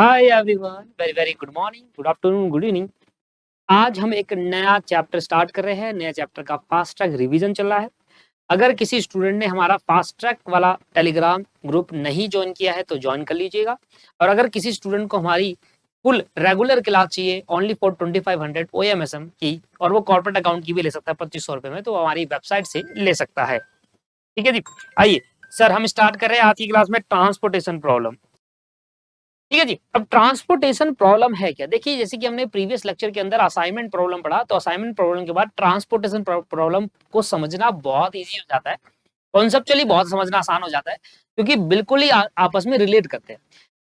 Hi everyone, very very good morning, good afternoon, good evening. आज हम एक नया चैप्टर स्टार्ट कर रहे हैं। नया चैप्टर का फास्ट ट्रैक रिवीजन चल रहा है। अगर किसी स्टूडेंट ने हमारा फास्ट ट्रैक वाला टेलीग्राम ग्रुप नहीं ज्वाइन किया है तो ज्वाइन कर लीजिएगा। और अगर किसी स्टूडेंट को हमारी फुल रेगुलर क्लास चाहिए ओनली फॉर 2500 OMSM की, और वो कॉर्पोरेट अकाउंट की भी ले सकता है 2500 रुपए में, तो हमारी वेबसाइट से ले सकता है। ठीक है जी। आइए सर, हम स्टार्ट कर रहे हैं आज की क्लास में ट्रांसपोर्टेशन प्रॉब्लम। ठीक है जी। अब ट्रांसपोर्टेशन प्रॉब्लम है क्या? देखिए, जैसे कि हमने प्रीवियस लेक्चर के अंदर असाइनमेंट प्रॉब्लम पढ़ा, तो असाइनमेंट प्रॉब्लम के बाद ट्रांसपोर्टेशन प्रॉब्लम को समझना बहुत इजी हो जाता है। कॉन्सेप्चुअली बहुत समझना आसान हो जाता है, क्योंकि बिल्कुल ही आपस में रिलेट करते हैं।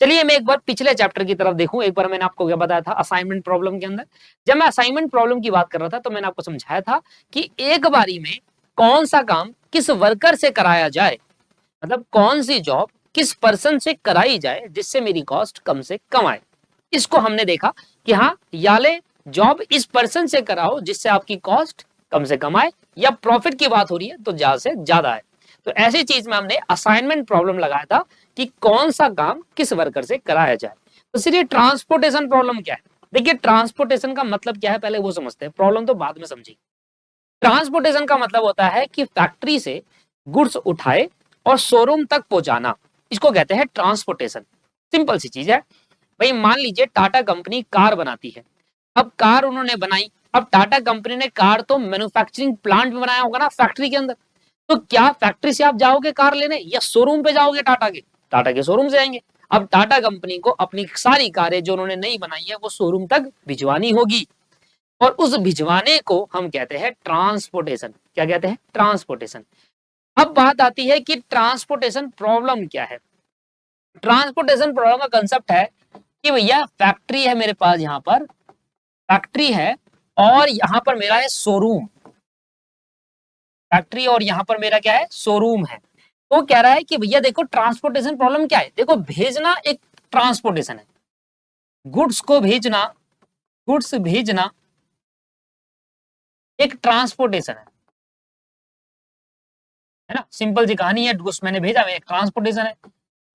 चलिए मैं एक बार पिछले चैप्टर की तरफ देखूं। एक बार मैंने आपको क्या बताया था असाइनमेंट प्रॉब्लम के अंदर? जब मैं असाइनमेंट प्रॉब्लम की बात कर रहा था तो मैंने आपको समझाया था कि एक बारी में कौन सा काम किस वर्कर से कराया जाए, मतलब कौन सी जॉब किस पर्सन से कराई जाए जिससे मेरी कॉस्ट कम से कम आए। इसको हमने देखा कि हाँ, याले जॉब इस पर्सन से कराओ जिससे आपकी कॉस्ट कम से कम आए, या प्रॉफिट की बात हो रही है तो ज्यादा से ज्यादा आए। तो ऐसी चीज में हमने असाइनमेंट प्रॉब्लम लगाया था कि कौन सा काम किस वर्कर से कराया जाए। तो सिर्फ ट्रांसपोर्टेशन प्रॉब्लम क्या है? देखिए, ट्रांसपोर्टेशन का मतलब क्या है पहले वो समझते हैं, प्रॉब्लम तो बाद में समझिए। ट्रांसपोर्टेशन का मतलब होता है कि फैक्ट्री से गुड्स उठाए और शोरूम तक पहुंचाना, इसको कहते हैं ट्रांसपोर्टेशन। सिंपल सी चीज है भाई। मान लीजिए टाटा कंपनी कार बनाती है। अब कार उन्होंने बनाई। अब टाटा कंपनी ने कार तो मैन्युफैक्चरिंग प्लांट में बनाया होगा ना, फैक्ट्री के अंदर। तो क्या फैक्ट्री से आप जाओगे कार लेने, या शोरूम पे जाओगे टाटा के? टाटा के शोरूम से आएंगे। अब टाटा कंपनी को अपनी सारी कारें जो उन्होंने नई बनाई है वो शोरूम तक भिजवानी होगी, और उस भिजवाने को हम कहते हैं ट्रांसपोर्टेशन। क्या कहते हैं? ट्रांसपोर्टेशन। अब बात आती है कि ट्रांसपोर्टेशन प्रॉब्लम क्या है। ट्रांसपोर्टेशन प्रॉब्लम का कंसेप्ट है कि भैया फैक्ट्री है मेरे पास, यहां पर फैक्ट्री है और यहां पर मेरा है शोरूम। फैक्ट्री और यहां पर मेरा क्या है? शोरूम है। तो कह रहा है कि भैया देखो, ट्रांसपोर्टेशन प्रॉब्लम क्या है। देखो, भेजना एक ट्रांसपोर्टेशन है, गुड्स को भेजना, गुड्स भेजना एक ट्रांसपोर्टेशन है ना। सिंपल सी कहानी है, गुड्स मैंने भेजा, एक ट्रांसपोर्टेशन है।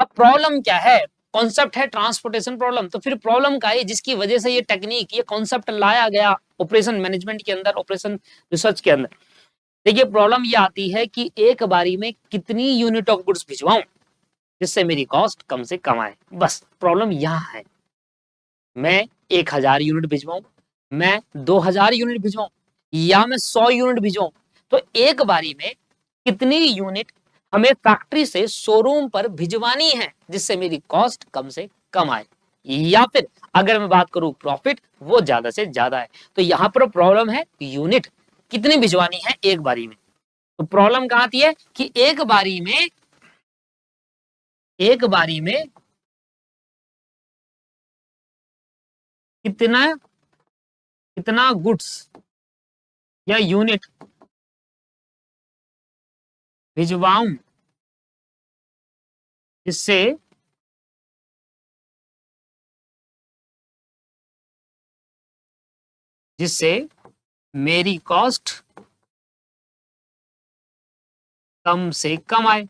अब प्रॉब्लम क्या है? कॉन्सेप्ट है ट्रांसपोर्टेशन प्रॉब्लम। तो फिर प्रॉब्लम का है जिसकी वजह से ये टेक्निक, ये कॉन्सेप्ट लाया गया ऑपरेशन मैनेजमेंट के अंदर, ऑपरेशन रिसर्च के अंदर। देखिए, प्रॉब्लम ये आती है कि एक बारी में कितनी यूनिट ऑफ गुड्स भिजवाऊं जिससे मेरी कॉस्ट कम से कम आए। बस प्रॉब्लम यहाँ है। मैं 1000 यूनिट भिजवाऊं, मैं 2000 यूनिट भिजवाऊं, या मैं 100 यूनिट भिजवाऊं, तो एक बारी में कितनी यूनिट हमें फैक्ट्री से शोरूम पर भिजवानी है जिससे मेरी कॉस्ट कम से कम आए, या फिर अगर मैं बात करूं प्रॉफिट, वो ज्यादा से ज्यादा है। तो यहां पर प्रॉब्लम है यूनिट कितनी भिजवानी है एक बारी में। तो प्रॉब्लम कहां आती है कि एक बारी में कितना कितना गुड्स या यूनिट भिजवाऊं जिससे जिससे मेरी कॉस्ट कम से कम आए।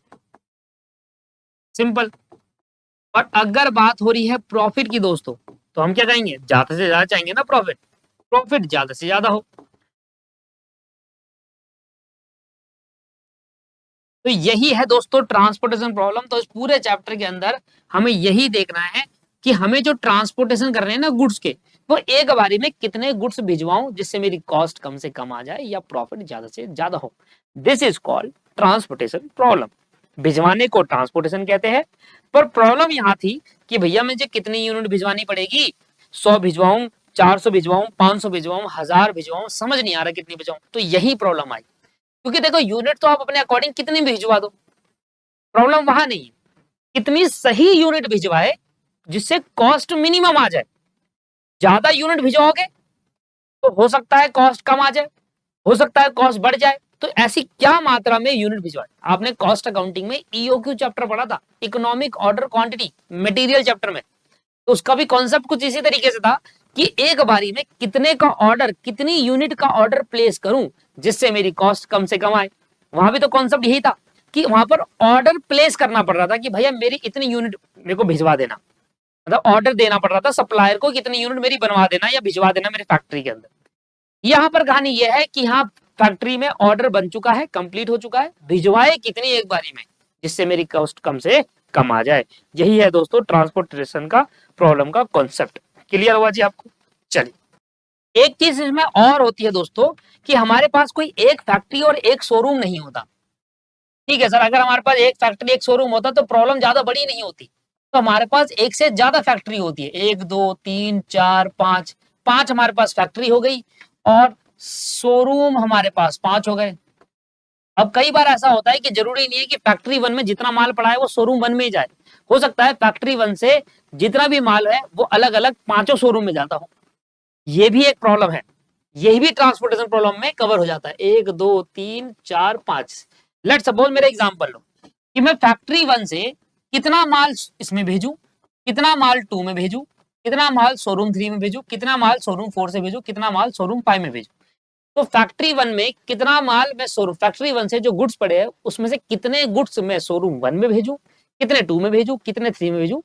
सिंपल। और अगर बात हो रही है प्रॉफिट की दोस्तों, तो हम क्या कहेंगे? ज्यादा से ज्यादा चाहेंगे ना प्रॉफिट, प्रॉफिट ज्यादा से ज्यादा हो। तो यही है दोस्तों ट्रांसपोर्टेशन प्रॉब्लम। तो इस पूरे चैप्टर के अंदर हमें यही देखना है कि हमें जो ट्रांसपोर्टेशन करने हैं ना गुड्स के, वो एक बारी में कितने गुड्स भिजवाऊं जिससे मेरी कॉस्ट कम से कम आ जाए या प्रॉफिट ज्यादा से ज्यादा हो। This is called transportation problem. भिजवाने को ट्रांसपोर्टेशन कहते हैं। पर प्रॉब्लम यहां थी कि भैया मुझे कितनी यूनिट भिजवानी पड़ेगी? 100 भिजवाऊं, 400 भिजवाऊं, 500 भिजवाऊं, 1000 भिजवाऊं, समझ नहीं आ रहा कितनी भिजवाऊं। तो यही प्रॉब्लम आई, क्योंकि देखो यूनिट तो आप अपने अकॉर्डिंग कितनी भी भिजवा दो, प्रॉब्लम वहां नहीं है। कितनी सही यूनिट भिजवाए जिससे कॉस्ट मिनिमम आ जाए। ज्यादा यूनिट भिजवाओगे तो हो सकता है कॉस्ट कम आ जाए, हो सकता है कॉस्ट बढ़ जाए। तो ऐसी क्या मात्रा में यूनिट भिजवाए? आपने कॉस्ट अकाउंटिंग में ईओक्यू चैप्टर पढ़ा था, economic order quantity material chapter में। तो उसका भी कॉन्सेप्ट कुछ इसी तरीके से था कि एक बारी में कितने का ऑर्डर, कितनी यूनिट का ऑर्डर प्लेस करूं जिससे मेरी कॉस्ट कम से कम आए। वहां भी तो कॉन्सेप्ट यही था कि वहां पर ऑर्डर प्लेस करना पड़ रहा था कि भैया मेरी इतनी यूनिट मेरे को भिजवा देना। मतलब ऑर्डर देना पड़ रहा था सप्लायर को, कितनी यूनिट मेरी बनवा देना या भिजवा देना मेरे फैक्ट्री के अंदर। यहाँ पर कहानी यह है कि हाँ फैक्ट्री में ऑर्डर बन चुका है, कंप्लीट हो चुका है, भिजवाए कितनी एक बारी में जिससे मेरी कॉस्ट कम से कम आ जाए। यही है दोस्तों ट्रांसपोर्टेशन का प्रॉब्लम का कॉन्सेप्ट। क्लियर हुआ जी आपको? चलिए, एक चीज इसमें और होती है दोस्तों कि हमारे पास कोई एक फैक्ट्री और एक शोरूम नहीं होता। ठीक है सर, अगर हमारे पास एक फैक्ट्री एक शोरूम होता तो प्रॉब्लम ज्यादा बड़ी नहीं होती। तो हमारे पास एक से ज्यादा फैक्ट्री होती है, 1 2 3 4 5, 5 हमारे पास फैक्ट्री हो गई और शोरूम हमारे पास 5 हो गए। अब कई बार ऐसा होता है कि जरूरी नहीं है कि फैक्ट्री 1 में जितना माल पड़ा है वो शोरूम 1 में ही जाए। हो सकता है फैक्ट्री 1 से जितना भी माल है वो अलग अलग 5 शोरूम में जाता हो। ये भी एक प्रॉब्लम है, यही भी ट्रांसपोर्टेशन प्रॉब्लम में कवर हो जाता है। 1 2 3 4 5, लेट सपोज मेरा एग्जांपल लो कि मैं फैक्ट्री 1 से कितना माल इसमें भेजूं, कितना माल 2 में भेजूं, कितना माल शोरूम 3 में भेजूं, कितना माल शोरूम 4 से भेजूं, कितना माल शोरूम 5 में भेजूं। तो फैक्ट्री 1 में कितना माल मैं शोरूम फैक्ट्री 1 से जो गुड्स पड़े हैं उसमें से कितने गुड्स मैं शोरूम 1 में भेजूं, कितने 2 में भेजूं, कितने 3 में भेजूं।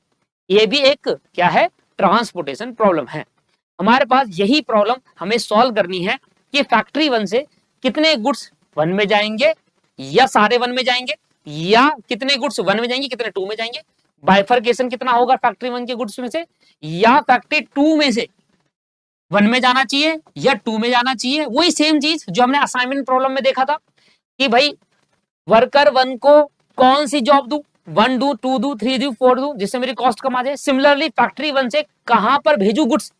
ये भी एक क्या है, ट्रांसपोर्टेशन प्रॉब्लम है। हमारे पास यही प्रॉब्लम हमें सॉल्व करनी है कि फैक्ट्री 1 से कितने गुड्स 1 में जाएंगे या सारे 1 में जाएंगे, या कितने गुड्स 1 में जाएंगे कितने 2 में जाएंगे, बाइफरकेशन कितना होगा फैक्ट्री 1 के गुड्स में से, या फैक्ट्री 2 में से 1 में जाना चाहिए या 2 में जाना चाहिए। वही सेम चीज जो हमने असाइनमेंट प्रॉब्लम में देखा था कि भाई वर्कर 1 को कौन सी जॉब दू, 1 दू, 2 दू, 3 दू, 4 दू जिससे मेरी कॉस्ट कम आ जाए। सिमिलरली फैक्ट्री 1 से कहां पर भेजू गुड्स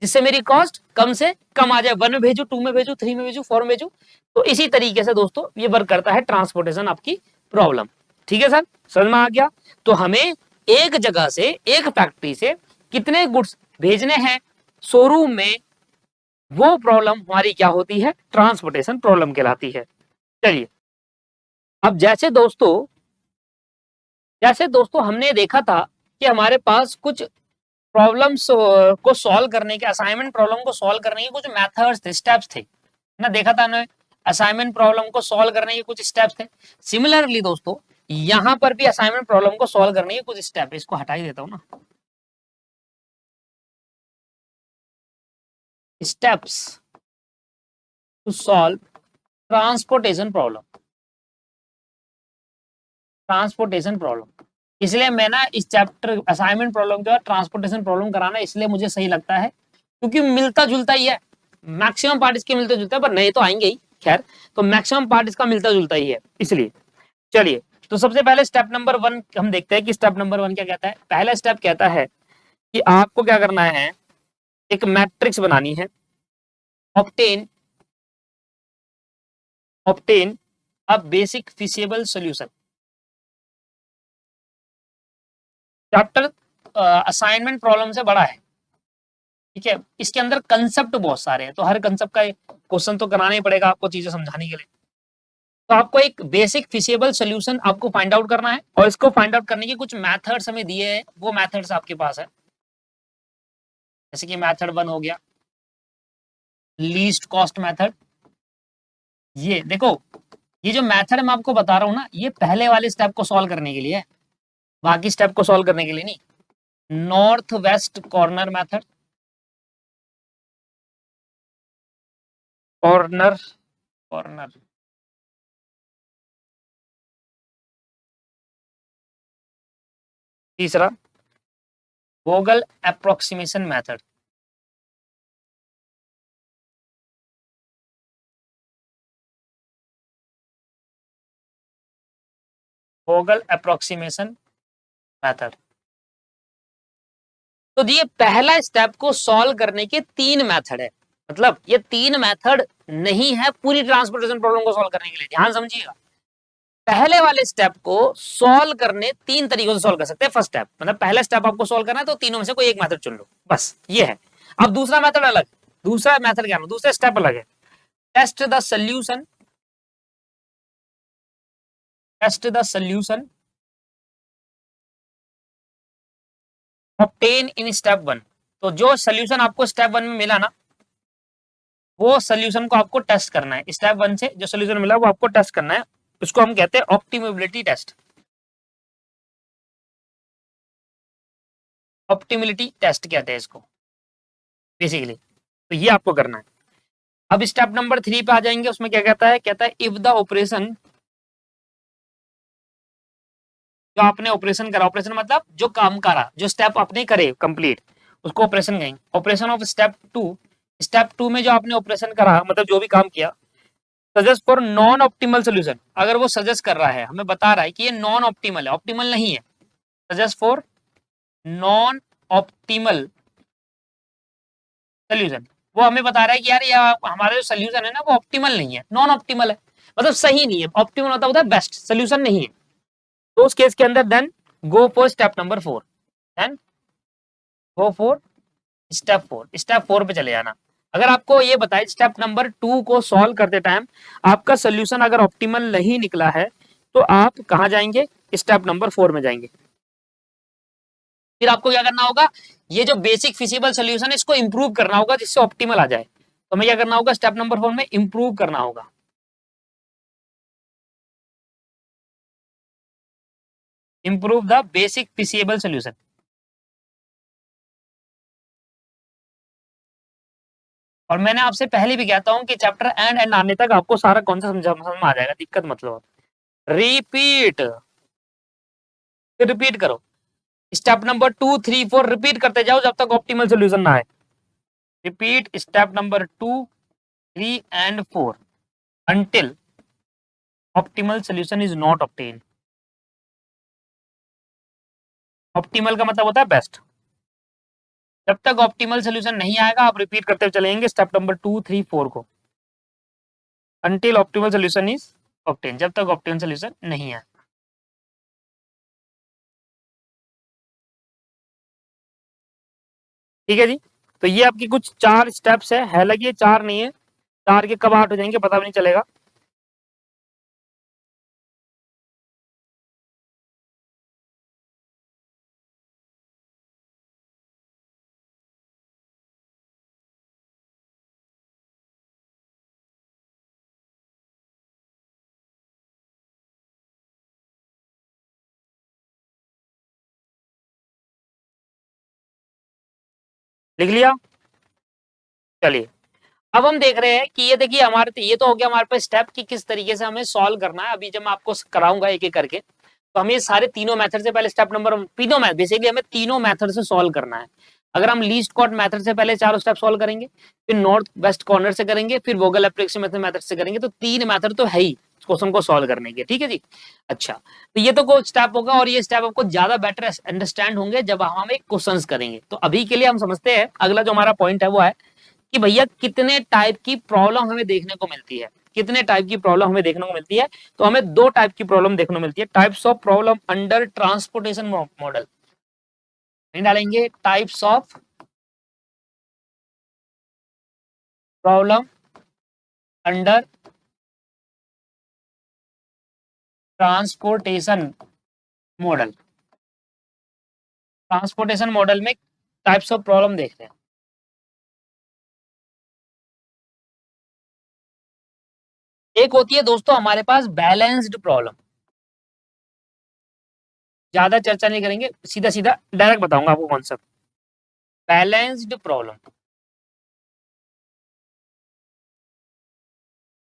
जिससे मेरी कॉस्ट कम से कम आ जाए, 1 में भेजू, 2 में भेजू, 3 में भेजू, 4 में भेजू। तो इसी तरीके से दोस्तों ये वर्क करता है ट्रांसपोर्टेशन आपकी प्रॉब्लम। ठीक है सर, समझ में आ गया? तो हमें एक जगह से एक फैक्ट्री से कितने गुड्स भेजने हैं शोरूम में, वो प्रॉब्लम हमारी क्या होती है, ट्रांसपोर्टेशन प्रॉब्लम कहलाती है। चलिए, अब जैसे दोस्तों हमने देखा था कि हमारे पास कुछ प्रॉब्लम्स को सॉल्व करने के, असाइनमेंट प्रॉब्लम को सॉल्व करने के कुछ मेथड्स थे, स्टेप्स थे ना, देखा था हमने असाइनमेंट प्रॉब्लम को सॉल्व करने के कुछ स्टेप्स थे। सिमिलरली दोस्तों यहां पर भी असाइनमेंट प्रॉब्लम को सॉल्व करने के कुछ स्टेप, इसको हटा ही देता हूं ना, steps to solve transportation problem, transportation problem. इसलिए मैं ना इस चैप्टर असाइनमेंट प्रॉब्लम के बाद ट्रांसपोर्टेशन प्रॉब्लम कराना इसलिए मुझे सही लगता है क्योंकि मिलता जुलता ही है, मैक्सिमम पार्ट इसके मिलते जुलते हैं, पर नए तो आएंगे ही खैर, तो मैक्सिमम पार्ट इसका मिलता जुलता ही है इसलिए। चलिए, तो सबसे पहले स्टेप नंबर 1 हम देखते हैं कि स्टेप नंबर 1 क्या कहता है। पहला स्टेप कहता है कि आपको क्या करना है, एक मैट्रिक्स बनानी है, obtain a basic feasible solution. Chapter assignment problem से बड़ा है, ठीक है, इसके अंदर कंसेप्ट बहुत सारे हैं, तो हर कंसेप्ट का क्वेश्चन तो कराना ही पड़ेगा आपको चीजें समझाने के लिए। तो आपको एक बेसिक फिजिबल सॉल्यूशन आपको फाइंड आउट करना है और इसको फाइंड आउट करने के कुछ मेथड्स हमें दिए हैं, वो मेथड्स आपके पास है। जैसे कि मेथड 1 हो गया लीस्ट कॉस्ट मेथड। ये देखो, ये जो मेथड मैं आपको बता रहा हूं ना, ये पहले वाले स्टेप को सॉल्व करने के लिए है, बाकी स्टेप को सॉल्व करने के लिए नहीं। North west corner method, corner corner तीसरा वोगल अप्रोक्सीमेशन मेथड, वोगल अप्रोक्सीमेशन मेथड। तो ये पहला स्टेप को सॉल्व करने के 3 मेथड है, मतलब ये 3 मेथड नहीं है पूरी ट्रांसपोर्टेशन प्रॉब्लम को सॉल्व करने के लिए, ध्यान समझिएगा। पहले वाले स्टेप को सॉल्व करने 3 तरीकों से सॉल्व कर सकते हैं। फर्स्ट स्टेप मतलब पहला स्टेप आपको सॉल्व करना है तो तीनों में से कोई एक मेथड चुन लो, बस ये है। अब दूसरा मेथड अलग, दूसरा मेथड क्या है, दूसरा स्टेप अलग है। Test the solution, test the solution obtain in step 1। तो जो सोल्यूशन आपको स्टेप 1 में मिला ना, वो सोल्यूशन को आपको टेस्ट करना है। स्टेप 1 से जो सोल्यूशन मिला वो आपको टेस्ट करना है, उसको हम कहते हैं ऑप्टिमेबिलिटी टेस्ट। ऑप्टिमिलिटी टेस्ट कहते हैं इसको बेसिकली। तो ये आपको करना है। अब स्टेप नंबर 3 पे आ जाएंगे, उसमें क्या कहता है, कहता है इफ द ऑपरेशन, जो आपने ऑपरेशन करा, ऑपरेशन मतलब जो काम करा, जो स्टेप आपने करे कंप्लीट, उसको ऑपरेशन कहेंगे। ऑपरेशन ऑफ स्टेप 2, स्टेप 2 में जो आपने ऑपरेशन करा मतलब जो भी काम किया, suggest for non optimal solution, अगर वो सजेस्ट कर रहा है, हमें बता रहा है कि ये नॉन ऑप्टिमल है, ऑप्टिमल नहीं है, suggest for non optimal solution, वो हमें बता रहा है कि यार ये हमारा जो सोल्यूशन है ना वो ऑप्टिमल नहीं है, नॉन ऑप्टिमल है, मतलब सही नहीं है। ऑप्टिमल होता है बेस्ट, सोल्यूशन नहीं है। तो उस केस के अंदर then go for step number 4, then go for step 4, step 4 पे चले जाना। अगर आपको ये बताए स्टेप नंबर 2 को सॉल्व करते टाइम आपका सोल्यूशन अगर ऑप्टिमल नहीं निकला है, तो आप कहां जाएंगे, स्टेप नंबर 4 में जाएंगे। फिर आपको क्या करना होगा, ये जो बेसिक फिजिबल सोल्यूशन है इसको इंप्रूव करना होगा जिससे ऑप्टिमल आ जाए। तो हमें क्या करना होगा, स्टेप नंबर 4 में इंप्रूव करना होगा, improve the basic feasible solution. और मैंने आपसे पहले भी कहता हूं कि चैप्टर एंड आने तक आपको सारा कॉन्सेप्ट समझ में आ जाएगा, दिक्कत मतलब रिपीट, फिर रिपीट करो, स्टेप नंबर 2 3 4 रिपीट करते जाओ जब तक ऑप्टिमल सोल्यूशन ना आए। Repeat step number 2 3 and 4 until optimal solution is not obtained। Optimal का मतलब होता है बेस्ट। जब तक ऑप्टिमल सोल्यूशन नहीं आएगा आप रिपीट करते चलेंगे स्टेप नंबर 2 3 4 को, until optimal solution is obtained, जब तक ऑप्टिमल सोल्यूशन नहीं आए। ठीक है जी। तो ये आपकी कुछ 4 स्टेप्स है, हालांकि ये 4 नहीं है, 4 के कब 8 हो जाएंगे पता भी नहीं चलेगा। लिख लिया, चलिए। अब हम देख रहे हैं कि ये देखिए हमारे, ये तो हो गया हमारे पास स्टेप कि किस तरीके से हमें सॉल्व करना है। अभी जब मैं आपको कराऊंगा एक एक करके, तो हमें सारे तीनों मेथड से पहले स्टेप नंबर तीनों मैथ बेसिकली हमें तीनों मेथड से सॉल्व करना है। अगर हम लीस्ट कॉट मेथड से पहले चारों स्टेप सॉल्व करेंगे, फिर नॉर्थ वेस्ट कॉर्नर से करेंगे, फिर वोगल एप्रोक्सीमेशन मेथड से करेंगे, तो 3 मेथड तो है ही क्वेश्चन को सॉल्व करने के। ठीक है जी। अच्छा, तो ये तो कोई स्टेप होगा और ये स्टेप आपको ज्यादा बेटर अंडरस्टैंड होंगे जब हम एक क्वेश्चन करेंगे। तो अभी के लिए हम समझते हैं अगला जो हमारा पॉइंट है वो है कि भैया कितने टाइप की प्रॉब्लम हमें देखने को मिलती है, कितने टाइप की प्रॉब्लम हमें देखने को मिलती है। तो हमें 2 टाइप की प्रॉब्लम देखने को मिलती है, types of problem under transportation model. नहीं डालेंगे, types of problem under transportation model. Transportation model में टाइप्स ऑफ प्रॉब्लम देख रहे हैं। एक होती है दोस्तों हमारे पास बैलेंस्ड प्रॉब्लम, ज्यादा चर्चा नहीं करेंगे, सीधा सीधा डायरेक्ट बताऊंगा आपको कॉन्सेप्ट। बैलेंस्ड प्रॉब्लम,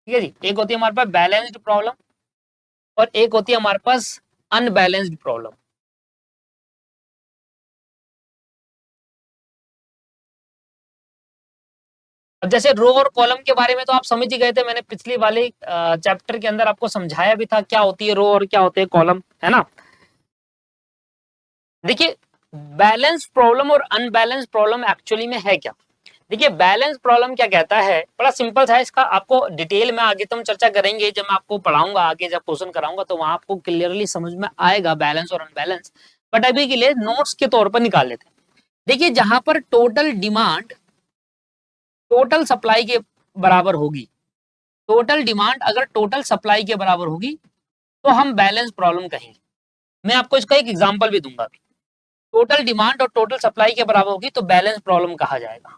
ठीक है जी। एक होती है हमारे पास बैलेंस्ड प्रॉब्लम और एक होती है हमारे पास अनबैलेंस्ड प्रॉब्लम। अब जैसे रो और कॉलम के बारे में तो आप समझ ही गए थे, मैंने पिछली वाले चैप्टर के अंदर आपको समझाया भी था क्या होती है रो और क्या होते हैं कॉलम, है ना। देखिए बैलेंस प्रॉब्लम और अनबैलेंस प्रॉब्लम एक्चुअली में है क्या। देखिए बैलेंस प्रॉब्लम क्या कहता है, बड़ा सिंपल था, इसका आपको डिटेल में आगे तुम चर्चा करेंगे जब मैं आपको पढ़ाऊंगा, आगे जब क्वेश्चन कराऊंगा तो वहां आपको क्लियरली समझ में आएगा बैलेंस और अनबैलेंस। बट अभी के लिए नोट्स के तौर पर निकाल लेते हैं। देखिए जहां पर टोटल डिमांड टोटल सप्लाई के बराबर होगी, टोटल डिमांड अगर टोटल सप्लाई के बराबर होगी तो हम बैलेंस प्रॉब्लम कहेंगे। मैं आपको इसका एक एग्जांपल भी दूंगा। टोटल डिमांड और टोटल सप्लाई के बराबर होगी तो बैलेंस प्रॉब्लम कहा जाएगा।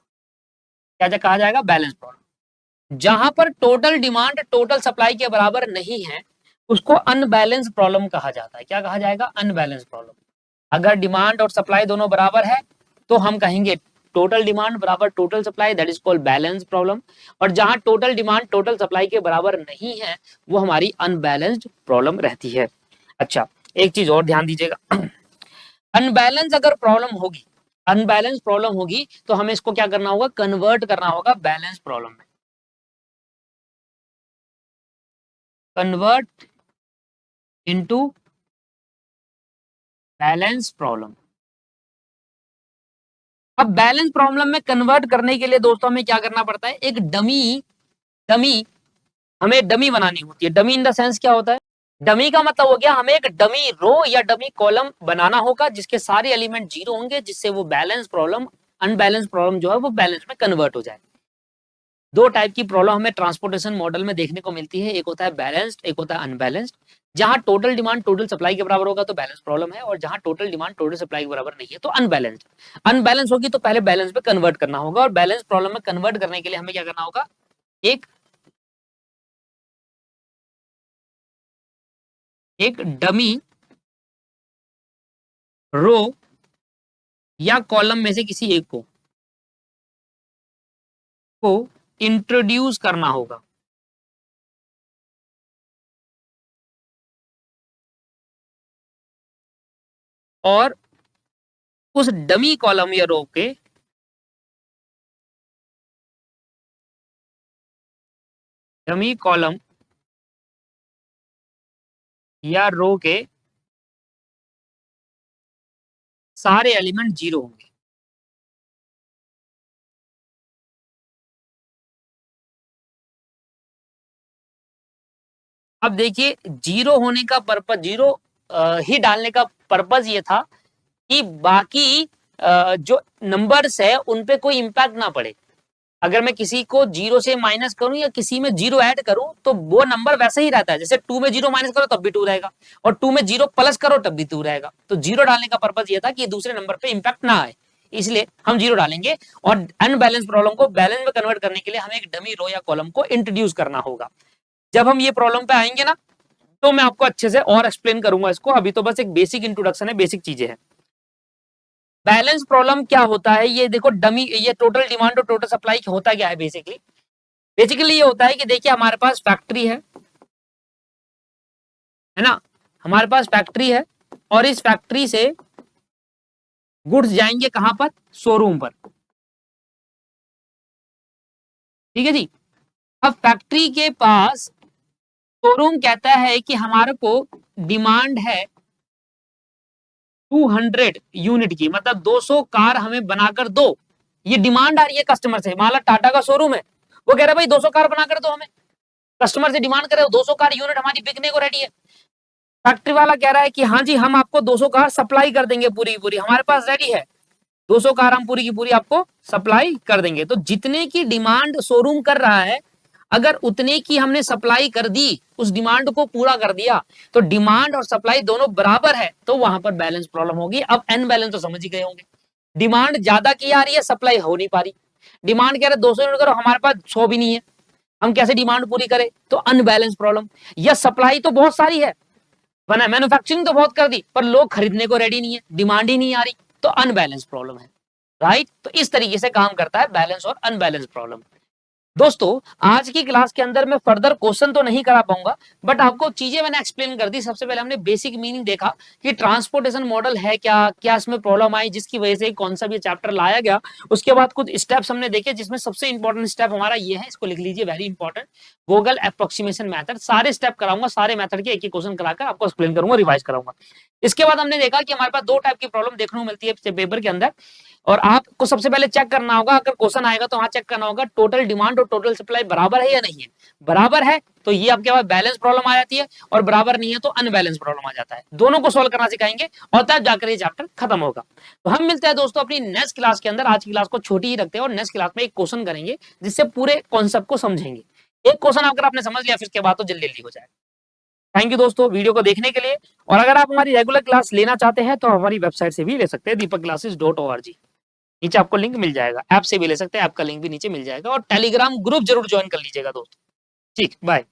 क्या कहा जाएगा, बैलेंस प्रॉब्लम। जहां पर टोटल डिमांड टोटल सप्लाई के बराबर नहीं है उसको अनबैलेंस प्रॉब्लम कहा जाता है। क्या कहा जाएगा, अनबैलेंस प्रॉब्लम। अगर डिमांड और सप्लाई दोनों बराबर है तो हम कहेंगे टोटल डिमांड बराबर total supply, that is called balance problem. और जहां टोटल डिमांड टोटल सप्लाई के बराबर नहीं है वो हमारी अनबैलेंस्ड प्रॉब्लम रहती है। अच्छा, एक चीज और ध्यान दीजिएगा, अनबैलेंस अगर प्रॉब्लम होगी, अनबैलेंस प्रॉब्लम होगी तो हमें इसको क्या करना होगा, कन्वर्ट करना होगा बैलेंस प्रॉब्लम में, कन्वर्ट इनटू बैलेंस प्रॉब्लम। अब बैलेंस प्रॉब्लम में कन्वर्ट करने के लिए दोस्तों हमें क्या करना पड़ता है, एक डमी डमी हमें डमी बनानी होती है। डमी इन द सेंस क्या होता है, डमी का मतलब हो गया हमें एक डमी रो या डमी कॉलम बनाना होगा जिसके सारे एलिमेंट जीरो होंगे, जिससे वो बैलेंस प्रॉब्लम, अनबैलेंस प्रॉब्लम जो है वो बैलेंस में कन्वर्ट हो जाए। दो टाइप की प्रॉब्लम हमें ट्रांसपोर्टेशन मॉडल में देखने को मिलती है, एक होता है बैलेंस्ड, एक होता है अनबैलेंस्ड। जहां टोटल डिमांड टोटल सप्लाई के बराबर होगा तो बैलेंस प्रॉब्लम है, और जहां टोटल डिमांड टोटल सप्लाई के बराबर नहीं है तो अनबैलेंस्ड। अनबैलेंस होगी तो पहले बैलेंस में कन्वर्ट करना होगा, और बैलेंस प्रॉब्लम में कन्वर्ट करने के लिए हमें क्या करना होगा, एक डमी रो या कॉलम में से किसी एक को इंट्रोड्यूस करना होगा। और उस डमी कॉलम या रो के डमी कॉलम या रो के सारे एलिमेंट जीरो होंगे। अब देखिए जीरो होने का पर्पज, जीरो ही डालने का पर्पज ये था कि बाकी जो नंबर्स है उन पे कोई इंपैक्ट ना पड़े। अगर मैं किसी को जीरो से माइनस करूं या किसी में जीरो ऐड करूं तो वो नंबर वैसे ही रहता है, जैसे टू में जीरो माइनस करो तब भी टू रहेगा, और टू में जीरो प्लस करो तब भी टू रहेगा। तो जीरो डालने का पर्पज ये था कि दूसरे नंबर पे इंपैक्ट ना आए, इसलिए हम जीरो डालेंगे। और अनबैलेंस प्रॉब्लम को बैलेंस में कन्वर्ट करने के लिए हमें एक डमी रो या कॉलम को इंट्रोड्यूस करना होगा। जब हम ये प्रॉब्लम पे आएंगे ना तो मैं आपको अच्छे से और एक्सप्लेन करूंगा इसको, अभी तो बस एक बेसिक इंट्रोडक्शन है, बेसिक चीजें हैं। बैलेंस प्रॉब्लम क्या होता है, ये देखो डमी, ये टोटल डिमांड और टोटल सप्लाई होता क्या है बेसिकली। बेसिकली ये होता है कि देखिए हमारे पास फैक्ट्री है ना, हमारे पास फैक्ट्री है और इस फैक्ट्री से गुड्स जाएंगे कहां पर, शोरूम पर। ठीक है जी। अब फैक्ट्री के पास शोरूम कहता है कि हमारे को डिमांड है 200 यूनिट की, मतलब 200 कार हमें बनाकर दो। ये डिमांड आ रही है कस्टमर से, मान लो टाटा का शोरूम है, वो कह रहा है भाई 200 कार बनाकर दो हमें, कस्टमर से डिमांड करे 200 कार यूनिट हमारी बिकने को रेडी है। फैक्ट्री वाला कह रहा है कि हाँ जी हम आपको 200 कार सप्लाई कर देंगे, पूरी पूरी हमारे पास रेडी है, 200 कार हम पूरी की पूरी आपको सप्लाई कर देंगे। तो जितने की डिमांड शोरूम कर रहा है, अगर उतने की हमने सप्लाई कर दी, उस डिमांड को पूरा कर दिया, तो डिमांड और सप्लाई दोनों बराबर है तो वहां पर बैलेंस प्रॉब्लम होगी। अब अनबैलेंस तो समझ ही गए होंगे, डिमांड ज्यादा की आ रही है, सप्लाई हो नहीं पा रही। डिमांड कह रहे 200 यूनिट करो, हमारे पास 100 भी नहीं है, हम कैसे डिमांड पूरी करें, तो अनबैलेंस प्रॉब्लम। या सप्लाई तो बहुत सारी है, बना मैन्युफैक्चरिंग तो बहुत कर दी पर लोग खरीदने को रेडी नहीं है, डिमांड ही नहीं आ रही, तो अनबैलेंस प्रॉब्लम है। राइट, तो इस तरीके से काम करता है बैलेंस और अनबैलेंस प्रॉब्लम। दोस्तों आज की क्लास के अंदर मैं फर्दर क्वेश्चन तो नहीं करा पाऊंगा, बट आपको चीजें मैंने एक्सप्लेन कर दी। सबसे पहले हमने बेसिक मीनिंग देखा कि ट्रांसपोर्टेशन मॉडल है क्या, क्या इसमें प्रॉब्लम आई जिसकी वजह से कौन सा भी चैप्टर लाया गया। उसके बाद कुछ स्टेप्स हमने देखे जिसमें सबसे इंपॉर्टेंट स्टेप हमारा ये है, इसको लिख लीजिए, वेरी इंपॉर्टेंट, वोगल एप्रोक्सीमेशन मेथड। सारे स्टेप कराऊंगा, सारे मेथड के एक एक क्वेश्चन कराकर आपको एक्सप्लेन करूंगा, रिवाइज कराऊंगा। इसके बाद हमने देखा कि हमारे पास दो टाइप की प्रॉब्लम देखने को मिलती है पेपर के अंदर, और आपको सबसे पहले चेक करना होगा, अगर क्वेश्चन आएगा तो वहां चेक करना होगा टोटल डिमांड और टोटल सप्लाई बराबर है या नहीं है। बराबर है तो ये आपके पास बैलेंस प्रॉब्लम आ जाती है, और बराबर नहीं है तो अनबैलेंस प्रॉब्लम आ जाता है। दोनों को सोल्व करना सिखाएंगे और तब जाकर ये चैप्टर खत्म होगा। तो हम मिलते हैं दोस्तों अपनी नेक्स्ट क्लास के अंदर। आज की क्लास को छोटी ही रखते हैं और नेक्स्ट क्लास में एक क्वेश्चन करेंगे जिससे पूरे कॉन्सेप्ट को समझेंगे। एक क्वेश्चन अगर आपने समझ लिया फिर के बाद तो जल्दी जल्दी हो जाएगा। थैंक यू दोस्तों वीडियो को देखने के लिए, और अगर आप हमारी रेगुलर क्लास लेना चाहते हैं तो हमारी वेबसाइट से भी ले सकते हैं, deepakclasses.org। नीचे आपको लिंक मिल जाएगा, ऐप से भी ले सकते हैं, ऐप का लिंक भी नीचे मिल जाएगा, और टेलीग्राम ग्रुप जरूर ज्वाइन कर लीजिएगा दोस्तों। ठीक, बाय।